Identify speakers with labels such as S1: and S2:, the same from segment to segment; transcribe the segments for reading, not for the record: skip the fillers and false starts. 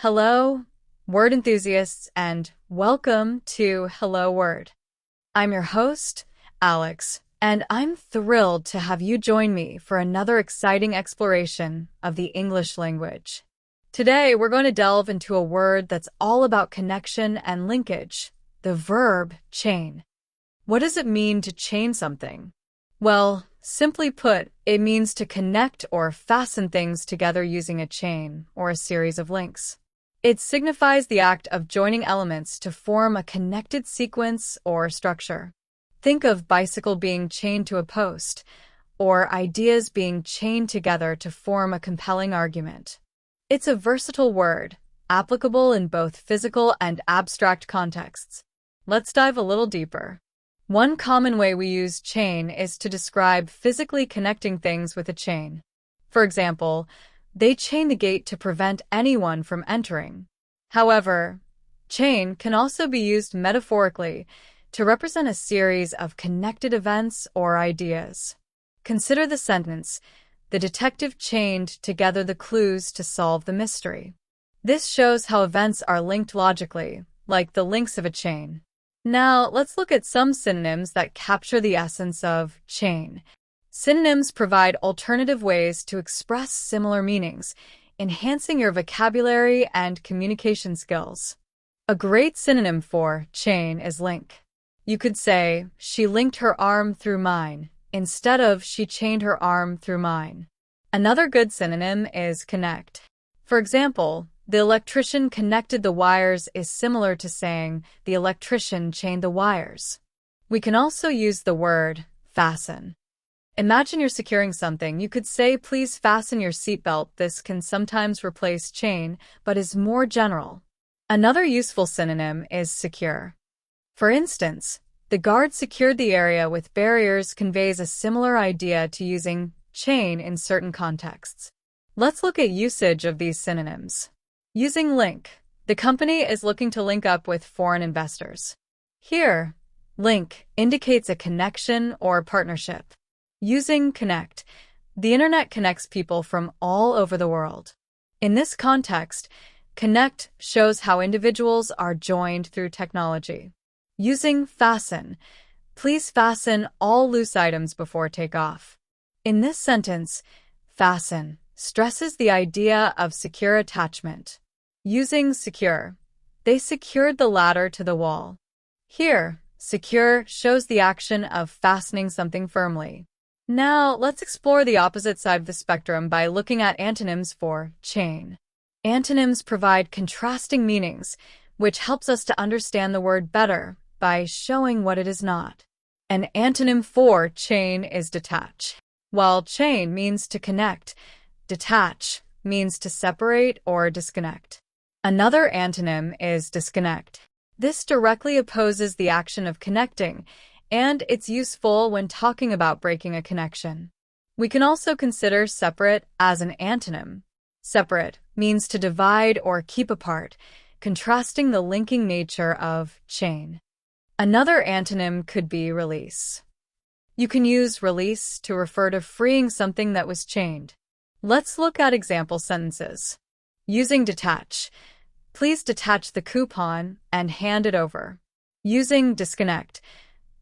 S1: Hello, word enthusiasts, and welcome to Hello Word. I'm your host, Alex, and I'm thrilled to have you join me for another exciting exploration of the English language. Today, we're going to delve into a word that's all about connection and linkage, the verb chain. What does it mean to chain something? Well, simply put, it means to connect or fasten things together using a chain or a series of links. It signifies the act of joining elements to form a connected sequence or structure. Think of bicycle being chained to a post, or ideas being chained together to form a compelling argument. It's a versatile word, applicable in both physical and abstract contexts. Let's dive a little deeper. One common way we use chain is to describe physically connecting things with a chain. For example, they chain the gate to prevent anyone from entering. However, chain can also be used metaphorically to represent a series of connected events or ideas. Consider the sentence, "The detective chained together the clues to solve the mystery." This shows how events are linked logically, like the links of a chain. Now, let's look at some synonyms that capture the essence of chain. Synonyms provide alternative ways to express similar meanings, enhancing your vocabulary and communication skills. A great synonym for chain is link. You could say, "She linked her arm through mine," instead of "she chained her arm through mine." Another good synonym is connect. For example, "The electrician connected the wires" is similar to saying, "The electrician chained the wires." We can also use the word fasten. Imagine you're securing something. You could say, "Please fasten your seatbelt." This can sometimes replace chain, but is more general. Another useful synonym is secure. For instance, "The guard secured the area with barriers" conveys a similar idea to using chain in certain contexts. Let's look at usage of these synonyms. Using link. The company is looking to link up with foreign investors. Here, link indicates a connection or partnership. Using connect. The internet connects people from all over the world. In this context, connect shows how individuals are joined through technology. Using fasten. Please fasten all loose items before takeoff. In this sentence, fasten stresses the idea of secure attachment. Using secure. They secured the ladder to the wall. Here, secure shows the action of fastening something firmly. Now, let's explore the opposite side of the spectrum by looking at antonyms for chain. Antonyms provide contrasting meanings, which helps us to understand the word better by showing what it is not. An antonym for chain is detach. While chain means to connect, detach means to separate or disconnect. Another antonym is disconnect. This directly opposes the action of connecting, and it's useful when talking about breaking a connection. We can also consider separate as an antonym. Separate means to divide or keep apart, contrasting the linking nature of chain. Another antonym could be release. You can use release to refer to freeing something that was chained. Let's look at example sentences. Using detach. Please detach the coupon and hand it over. Using disconnect.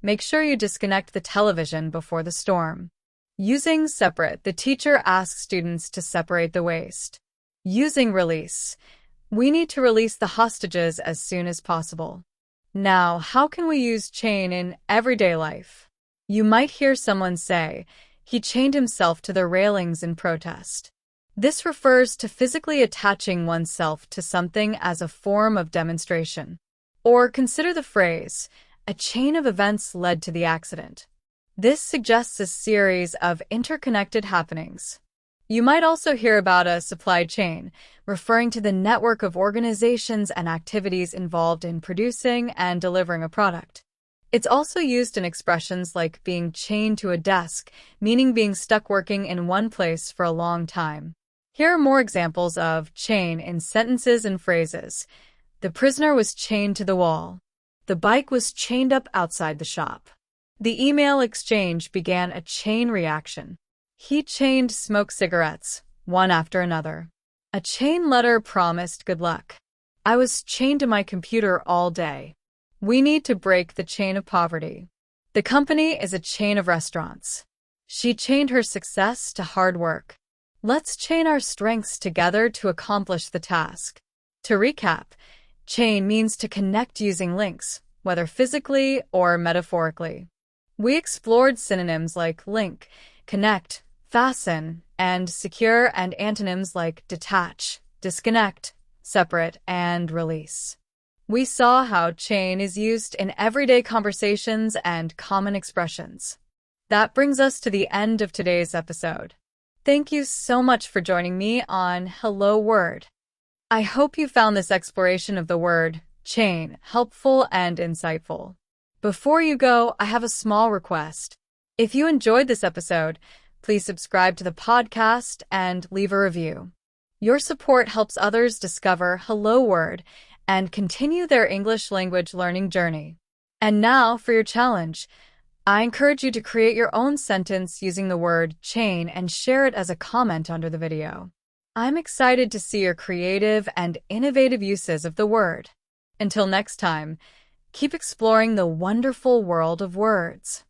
S1: Make sure you disconnect the television before the storm. Using separate. The teacher asks students to separate the waste. Using release. We need to release the hostages as soon as possible. Now, how can we use chain in everyday life? You might hear someone say, "He chained himself to the railings in protest." This refers to physically attaching oneself to something as a form of demonstration. Or consider the phrase, "A chain of events led to the accident." This suggests a series of interconnected happenings. You might also hear about a supply chain, referring to the network of organizations and activities involved in producing and delivering a product. It's also used in expressions like being chained to a desk, meaning being stuck working in one place for a long time. Here are more examples of chain in sentences and phrases. The prisoner was chained to the wall. The bike was chained up outside the shop. The email exchange began a chain reaction. He chained smoked cigarettes, one after another. A chain letter promised good luck. I was chained to my computer all day. We need to break the chain of poverty. The company is a chain of restaurants. She chained her success to hard work. Let's chain our strengths together to accomplish the task. To recap, chain means to connect using links, whether physically or metaphorically. We explored synonyms like link, connect, fasten, and secure, and antonyms like detach, disconnect, separate, and release. We saw how chain is used in everyday conversations and common expressions. That brings us to the end of today's episode. Thank you so much for joining me on Hello Word. I hope you found this exploration of the word chain helpful and insightful. Before you go, I have a small request. If you enjoyed this episode, please subscribe to the podcast and leave a review. Your support helps others discover Hello Word and continue their English language learning journey. And now for your challenge. I encourage you to create your own sentence using the word chain and share it as a comment under the video. I'm excited to see your creative and innovative uses of the word. Until next time, keep exploring the wonderful world of words.